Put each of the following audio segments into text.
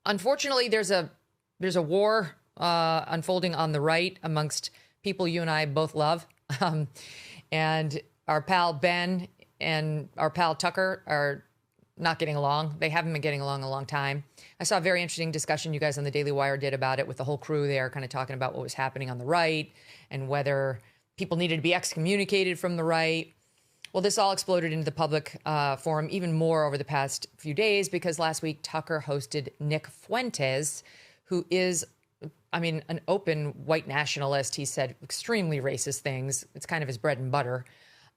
unfortunately, there's a war unfolding on the right amongst people you and I both love. And our pal Ben and our pal Tucker are not getting along. They haven't been getting along a long time. I saw a very interesting discussion you guys on the Daily Wire did about it with the whole crew there, kind of talking about what was happening on the right and whether people needed to be excommunicated from the right. Well, this all exploded into the public forum even more over the past few days because last week Tucker hosted Nick Fuentes, who is, an open white nationalist. He said extremely racist things. It's kind of his bread and butter,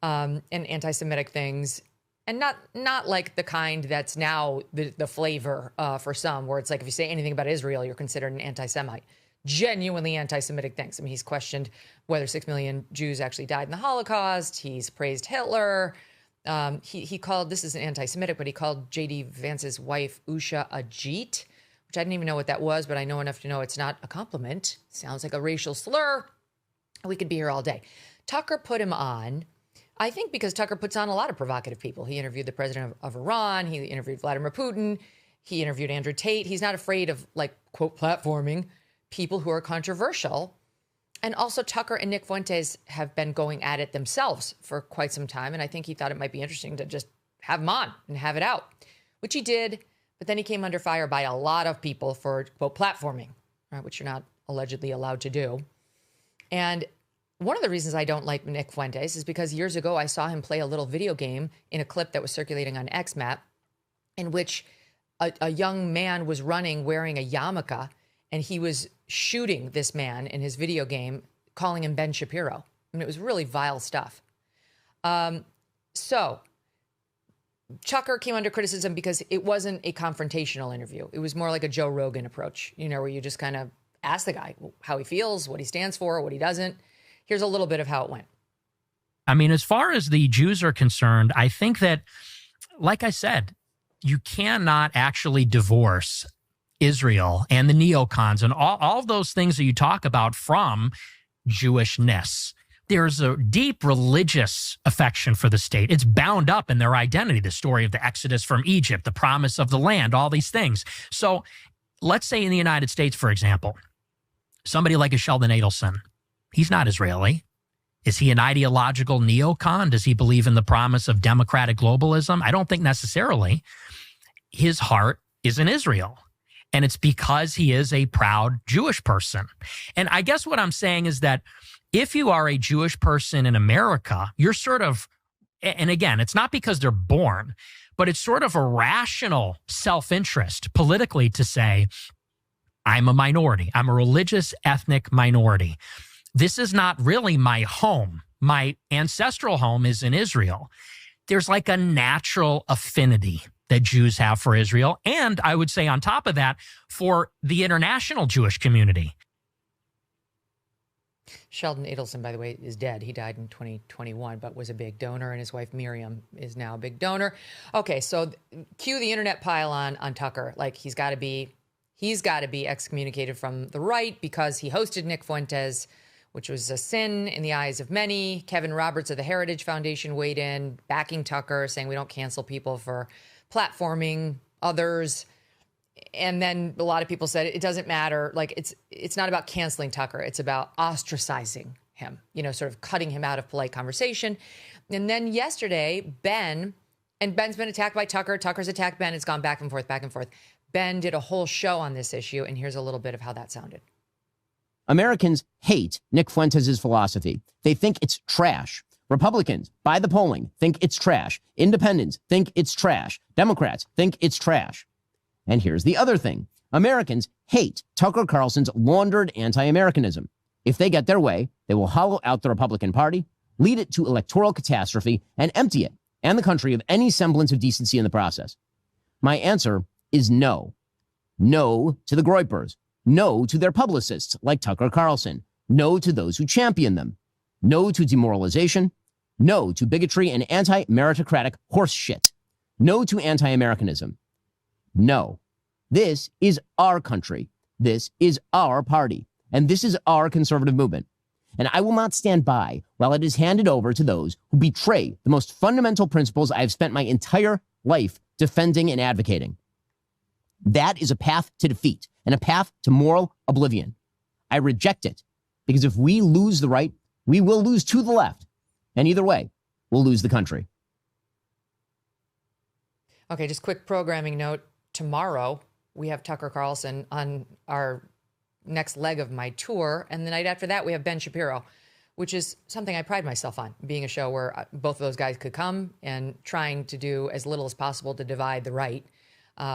and anti-Semitic things. And not like the kind that's now the flavor for some, where it's like if you say anything about Israel, you're considered an anti-Semite. Genuinely anti-Semitic things. I mean, he's questioned whether 6 million Jews actually died in the Holocaust. He's praised Hitler. He called, this is an anti-Semitic, but he called J.D. Vance's wife Usha a Jeet, which I didn't even know what that was, but I know enough to know it's not a compliment. Sounds like a racial slur. We could be here all day. Tucker put him on, I think because Tucker puts on a lot of provocative people. He interviewed the president of Iran. He interviewed Vladimir Putin. He interviewed Andrew Tate. He's not afraid of, like, quote, platforming people who are controversial. And also Tucker and Nick Fuentes have been going at it themselves for quite some time. And I think he thought it might be interesting to just have him on and have it out, which he did. But then he came under fire by a lot of people for, quote, platforming, right, which you're not allegedly allowed to do. And one of the reasons I don't like Nick Fuentes is because years ago I saw him play a little video game in a clip that was circulating on X, Matt, in which a young man was running wearing a yarmulke, and he was shooting this man in his video game, calling him Ben Shapiro. I mean, it was really vile stuff. So Tucker came under criticism because it wasn't a confrontational interview. It was more like a Joe Rogan approach, where you just kind of ask the guy how he feels, what he stands for, what he doesn't. Here's a little bit of how it went. I mean, as far as the Jews are concerned, I think that, like I said, you cannot actually divorce Israel and the neocons and all of those things that you talk about from Jewishness. There's a deep religious affection for the state. It's bound up in their identity, the story of the Exodus from Egypt, the promise of the land, all these things. So let's say in the United States, for example, somebody like a Sheldon Adelson, he's not Israeli. Is he an ideological neocon? Does he believe in the promise of democratic globalism? I don't think necessarily. His heart is in Israel. And it's because he is a proud Jewish person. And I guess what I'm saying is that if you are a Jewish person in America, you're sort of, and again, it's not because they're born, but it's sort of a rational self-interest politically to say, I'm a minority. I'm a religious ethnic minority. This is not really my home. My ancestral home is in Israel. There's like a natural affinity that Jews have for Israel. And I would say on top of that, for the international Jewish community. Sheldon Adelson, by the way, is dead. He died in 2021, but was a big donor, and his wife Miriam is now a big donor. Okay, so cue the internet pile on Tucker. Like he's got to be excommunicated from the right because he hosted Nick Fuentes, which was a sin in the eyes of many. Kevin Roberts of the Heritage Foundation weighed in, backing Tucker, saying we don't cancel people for platforming others. And then a lot of people said it doesn't matter. Like it's not about canceling Tucker. It's about ostracizing him, sort of cutting him out of polite conversation. And then yesterday, Ben's been attacked by Tucker. Tucker's attacked Ben. It's gone back and forth, back and forth. Ben did a whole show on this issue. And here's a little bit of how that sounded. Americans hate Nick Fuentes' philosophy. They think it's trash. Republicans, by the polling, think it's trash. Independents think it's trash. Democrats think it's trash. And here's the other thing. Americans hate Tucker Carlson's laundered anti-Americanism. If they get their way, they will hollow out the Republican Party, lead it to electoral catastrophe, and empty it and the country of any semblance of decency in the process. My answer is no. No to the Groypers. No to their publicists like Tucker Carlson. No to those who champion them. No to demoralization. No to bigotry and anti-meritocratic horse shit. No to anti-Americanism. No. This is our country. This is our party. And this is our conservative movement. And I will not stand by while it is handed over to those who betray the most fundamental principles I have spent my entire life defending and advocating. That is a path to defeat and a path to moral oblivion. I reject it because if we lose the right, we will lose to the left. And either way, we'll lose the country. Okay, just quick programming note. Tomorrow, we have Tucker Carlson on our next leg of my tour. And the night after that, we have Ben Shapiro, which is something I pride myself on, being a show where both of those guys could come and trying to do as little as possible to divide the right,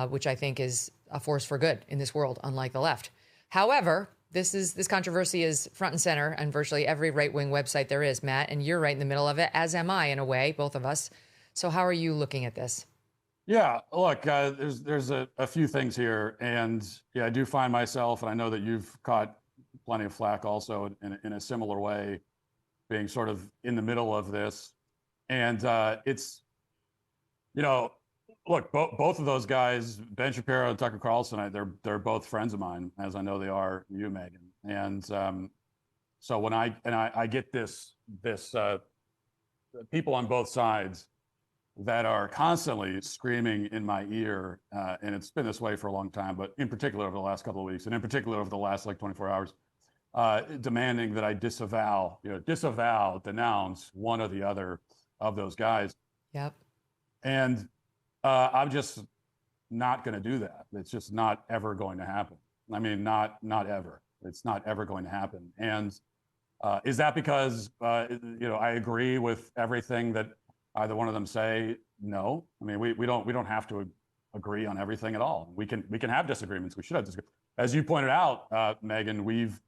which I think is a force for good in this world, unlike the left. However, this controversy is front and center on virtually every right-wing website there is, Matt, and you're right in the middle of it, as am I in a way, both of us. So how are you looking at this? Yeah, look, there's a few things here, and yeah, I do find myself, and I know that you've caught plenty of flack also in a similar way, being sort of in the middle of this, and it's, look, both of those guys, Ben Shapiro and Tucker Carlson, they're both friends of mine, as I know they are you, Megyn, and so when I get this people on both sides that are constantly screaming in my ear, and it's been this way for a long time, but in particular over the last couple of weeks, and in particular over the last like 24 hours, demanding that I disavow, denounce one or the other of those guys. Yep. And I'm just not going to do that. It's just not ever going to happen. I mean, not ever. It's not ever going to happen. And is that because, I agree with everything that either one of them say? No. I mean, we don't have to agree on everything at all. We can have disagreements. We should have disagreements. As you pointed out, Megyn, we've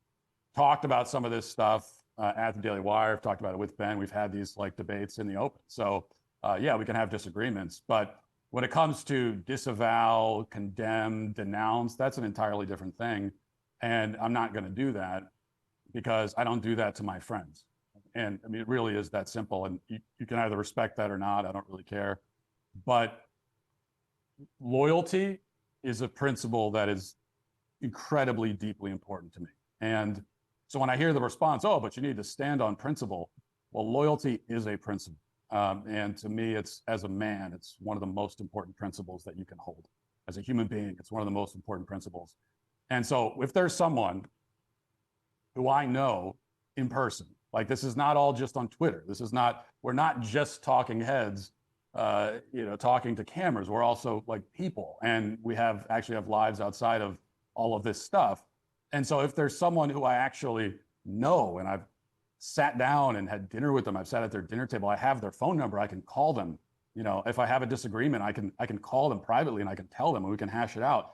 talked about some of this stuff at the Daily Wire. I've talked about it with Ben. We've had these like debates in the open. So yeah, we can have disagreements. But when it comes to disavow, condemn, denounce, that's an entirely different thing. And I'm not going to do that because I don't do that to my friends. And I mean, it really is that simple. And you can either respect that or not. I don't really care. But loyalty is a principle that is incredibly deeply important to me. And so when I hear the response, oh, but you need to stand on principle. Well, loyalty is a principle. And to me, it's, as a man, it's one of the most important principles that you can hold. As a human being, it's one of the most important principles. And so if there's someone who I know in person, like this is not all just on Twitter. This is not, we're not just talking heads, talking to cameras. We're also like people, and we actually have lives outside of all of this stuff. And so if there's someone who I actually know and I've sat down and had dinner with them, I've sat at their dinner table, I have their phone number, I can call them. If I have a disagreement, I can call them privately and I can tell them and we can hash it out.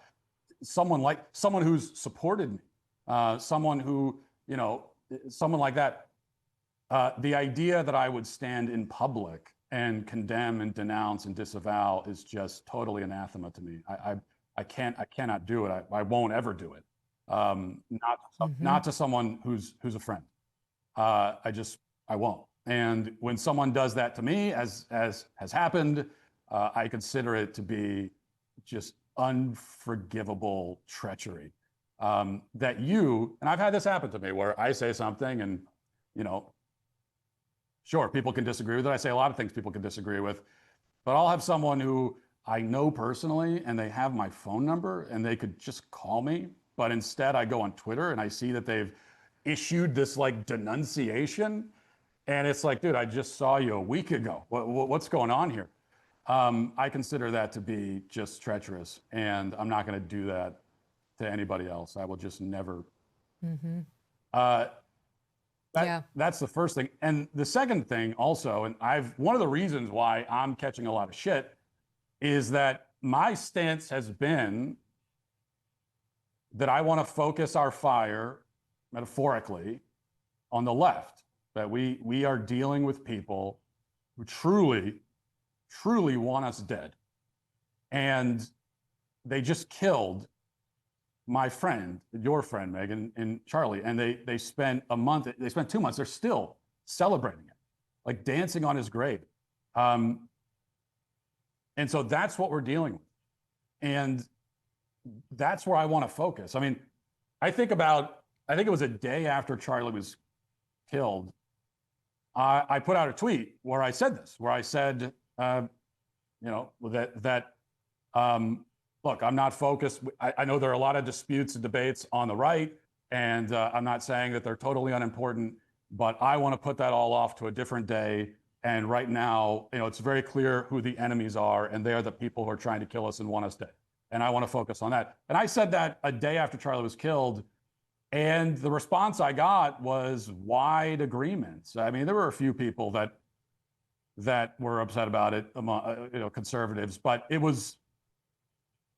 Someone who's supported me, someone like that. The idea that I would stand in public and condemn and denounce and disavow is just totally anathema to me. I cannot do it. I won't ever do it. Not to someone who's a friend. I won't. And when someone does that to me, as has happened, I consider it to be just unforgivable treachery. And I've had this happen to me where I say something and, sure, people can disagree with it. I say a lot of things people can disagree with, but I'll have someone who I know personally and they have my phone number and they could just call me. But instead I go on Twitter and I see that they've issued this like denunciation. And it's like, dude, I just saw you a week ago. What's going on here? I consider that to be just treacherous, and I'm not going to do that to anybody else. I will just never. Mm-hmm. That's the first thing. And the second thing also, and one of the reasons why I'm catching a lot of shit is that my stance has been that I want to focus our fire, metaphorically, on the left, that we are dealing with people who truly, truly want us dead. And they just killed my friend, your friend, Megyn, and Charlie. And they spent 2 months, they're still celebrating it, like dancing on his grave. And so that's what we're dealing with. And that's where I want to focus. I mean, I think it was a day after Charlie was killed, I put out a tweet where I said this, where I said, look, I'm not focused. I know there are a lot of disputes and debates on the right, and I'm not saying that they're totally unimportant, but I want to put that all off to a different day. And right now, it's very clear who the enemies are, and they are the people who are trying to kill us and want us dead. And I want to focus on that. And I said that a day after Charlie was killed, and the response I got was wide agreements. I mean, there were a few people that were upset about it among conservatives, but it was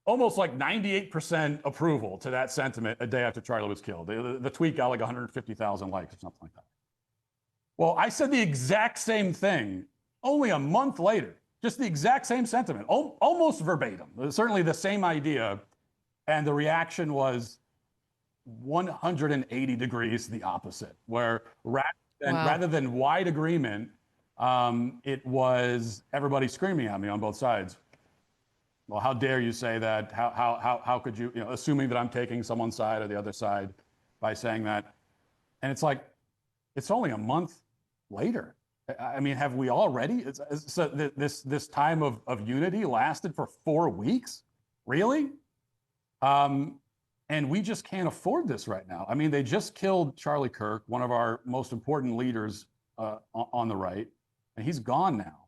almost like 98% approval to that sentiment a day after Charlie was killed. The tweet got like 150,000 likes or something like that. Well, I said the exact same thing only a month later, just the exact same sentiment, almost verbatim, certainly the same idea. And the reaction was 180 degrees the opposite, where rather than wide agreement, it was everybody screaming at me on both sides. Well, how dare you say that? How could you, assuming that I'm taking someone's side or the other side by saying that? And it's like, it's only a month later. I mean, have we already? So this time of unity lasted for 4 weeks? Really? And we just can't afford this right now. I mean, they just killed Charlie Kirk, one of our most important leaders on the right, and he's gone now.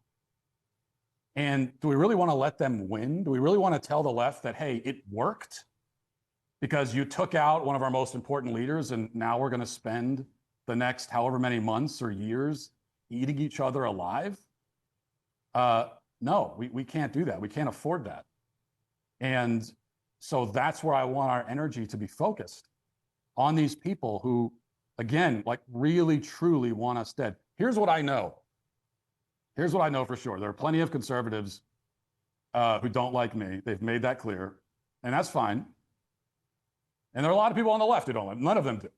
And do we really want to let them win? Do we really want to tell the left that, hey, it worked because you took out one of our most important leaders, and now we're going to spend the next however many months or years eating each other alive? No, we can't do that. We can't afford that. And so that's where I want our energy to be focused, on these people who, again, like really, truly want us dead. Here's what I know. Here's what I know for sure. There are plenty of conservatives who don't like me. They've made that clear, and that's fine. And there are a lot of people on the left who don't like me. None of them do.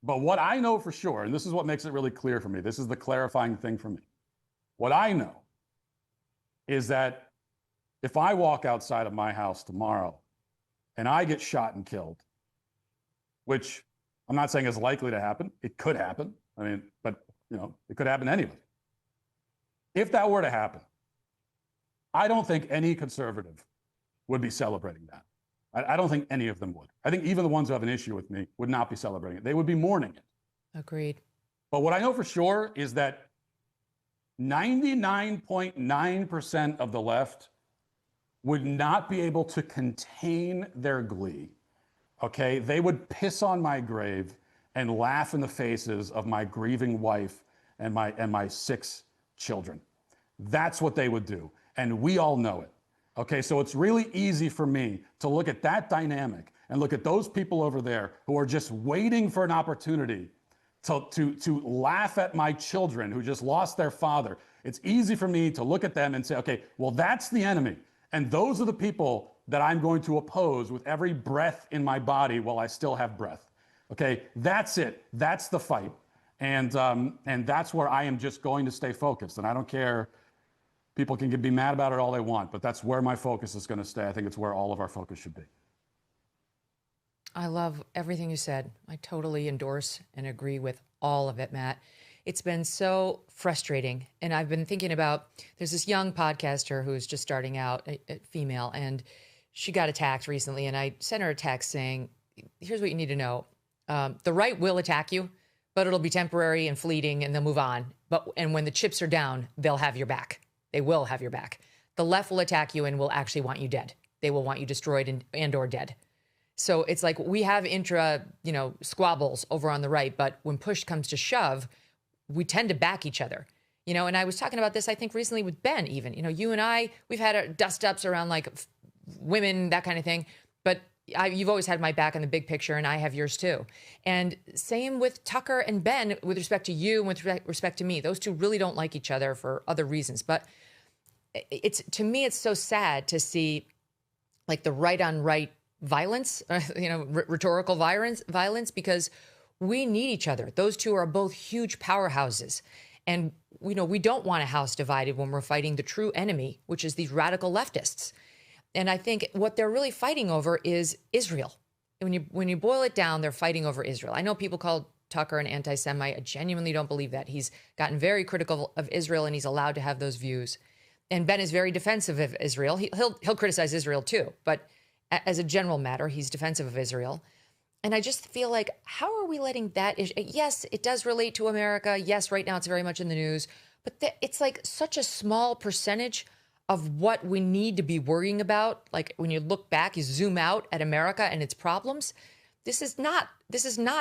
But what I know for sure, and this is what makes it really clear for me, this is the clarifying thing for me. What I know is that if I walk outside of my house tomorrow and I get shot and killed, which I'm not saying is likely to happen, it could happen. I mean, but it could happen to anybody. If that were to happen, I don't think any conservative would be celebrating that. I don't think any of them would. I think even the ones who have an issue with me would not be celebrating it. They would be mourning it. Agreed. But what I know for sure is that 99.9% of the left would not be able to contain their glee. Okay? They would piss on my grave and laugh in the faces of my grieving wife and my 6 children. That's what they would do. And we all know it. Okay, so it's really easy for me to look at that dynamic and look at those people over there who are just waiting for an opportunity to laugh at my children who just lost their father. It's easy for me to look at them and say, okay, well, that's the enemy. And those are the people that I'm going to oppose with every breath in my body while I still have breath. Okay, that's it. That's the fight. And that's where I am just going to stay focused. And I don't care. People can be mad about it all they want, but that's where my focus is going to stay. I think it's where all of our focus should be. I love everything you said. I totally endorse and agree with all of it, Matt. It's been so frustrating. And I've been thinking about, there's this young podcaster who's just starting out, a female, and she got attacked recently. And I sent her a text saying, here's what you need to know. The right will attack you, but it'll be temporary and fleeting and they'll move on. And when the chips are down, they'll have your back. They will have your back. The left will attack you and will actually want you dead. They will want you destroyed and or dead. So it's like we have squabbles over on the right, but when push comes to shove, we tend to back each other. And I was talking about this, I think, recently with Ben even. You and I, we've had dust-ups around like women, that kind of thing. But you've always had my back on the big picture, and I have yours too. And same with Tucker and Ben with respect to you and with respect to me. Those two really don't like each other for other reasons. But to me, it's so sad to see like the right on right violence, rhetorical violence, because we need each other. Those two are both huge powerhouses. And, we don't want a house divided when we're fighting the true enemy, which is these radical leftists. And I think what they're really fighting over is Israel. When you boil it down, they're fighting over Israel. I know people call Tucker an anti-Semite. I genuinely don't believe that. He's gotten very critical of Israel, and he's allowed to have those views. And Ben is very defensive of Israel. He'll criticize Israel too, but as a general matter, he's defensive of Israel. And I just feel like, how are we letting that issue? Yes, it does relate to America. Yes, right now it's very much in the news, but it's like such a small percentage of what we need to be worrying about. Like when you look back, you zoom out at America and its problems. This is not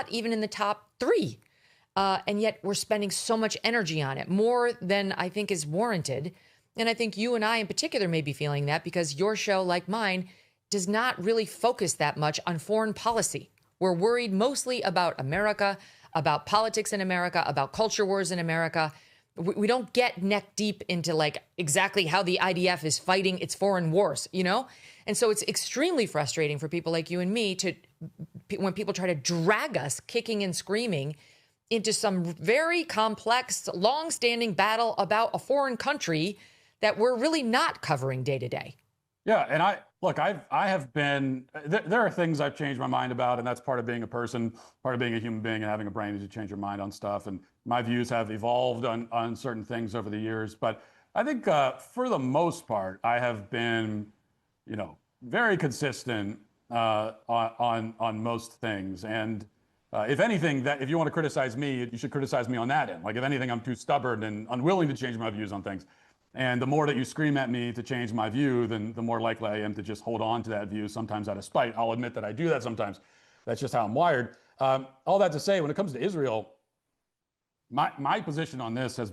even in the top 3. And yet we're spending so much energy on it, more than I think is warranted. And I think you and I in particular may be feeling that because your show, like mine, does not really focus that much on foreign policy. We're worried mostly about America, about politics in America, about culture wars in America. We don't get neck deep into like exactly how the IDF is fighting its foreign wars, you know? And so it's extremely frustrating for people like you and me when people try to drag us kicking and screaming into some very complex, long-standing battle about a foreign country that we're really not covering day to day. Yeah, and I have been, there are things I've changed my mind about, and that's part of being a person, part of being a human being and having a brain is to change your mind on stuff. And my views have evolved on certain things over the years. But I think for the most part, I have been, very consistent on most things. And if anything, if you want to criticize me, you should criticize me on that end. Like if anything, I'm too stubborn and unwilling to change my views on things. And the more that you scream at me to change my view, then the more likely I am to just hold on to that view, sometimes out of spite. I'll admit that I do that sometimes. That's just how I'm wired. All that to say, when it comes to Israel, my position on this has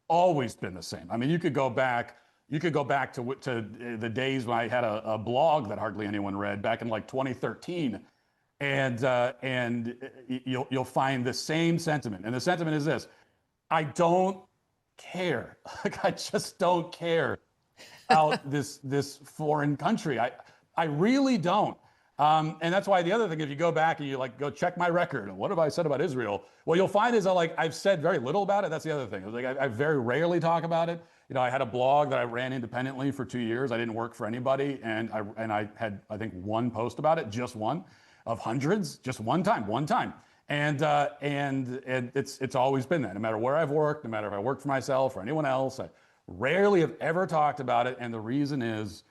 always been the same. I mean, you could go back to the days when I had a blog that hardly anyone read back in like 2013. And you'll find the same sentiment. And the sentiment is this: I don't care. Like I just don't care about this foreign country. I really don't. And that's why the other thing, if you go back and you go check my record, what have I said about Israel? What you'll find is I've said very little about it. That's the other thing. I very rarely talk about it. I had a blog that I ran independently for 2 years. I didn't work for anybody, and I had I think one post about it, just one of hundreds, just one time. And it's always been that. No matter where I've worked, no matter if I work for myself or anyone else, I rarely have ever talked about it. And the reason is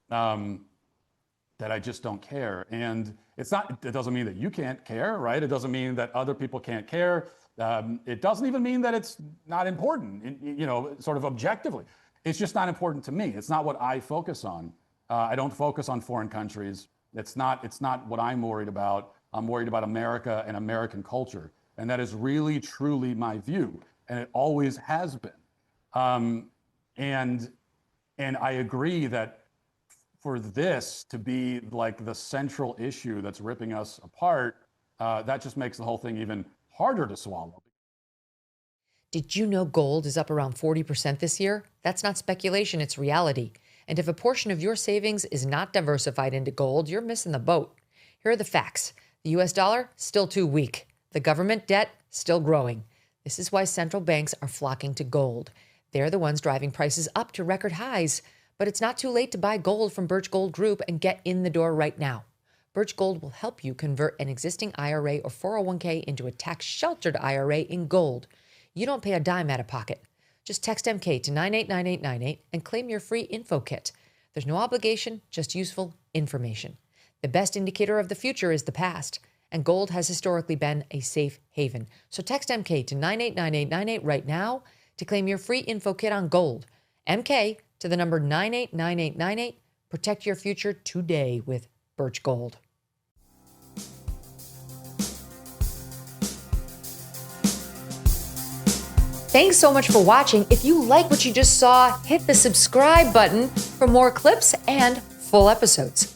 that I just don't care. And it doesn't mean that you can't care, right? It doesn't mean that other people can't care. It doesn't even mean that it's not important, sort of objectively. It's just not important to me. It's not what I focus on. I don't focus on foreign countries. It's not what I'm worried about. I'm worried about America and American culture. And that is really, truly my view. And it always has been. And I agree that for this to be like the central issue that's ripping us apart, that just makes the whole thing even harder to swallow. Did you know gold is up around 40% this year? That's not speculation, it's reality. And if a portion of your savings is not diversified into gold, you're missing the boat. Here are the facts. The US dollar, still too weak. The government debt, still growing. This is why central banks are flocking to gold. They're the ones driving prices up to record highs. But it's not too late to buy gold from Birch Gold Group and get in the door right now. Birch Gold will help you convert an existing IRA or 401k into a tax-sheltered IRA in gold. You don't pay a dime out of pocket. Just text MK to 989898 and claim your free info kit. There's no obligation, just useful information. The best indicator of the future is the past, and gold has historically been a safe haven. So text MK to 989898 right now to claim your free info kit on gold. MK to the number 989898. Protect your future today with Birch Gold. Thanks so much for watching. If you like what you just saw, hit the subscribe button for more clips and full episodes.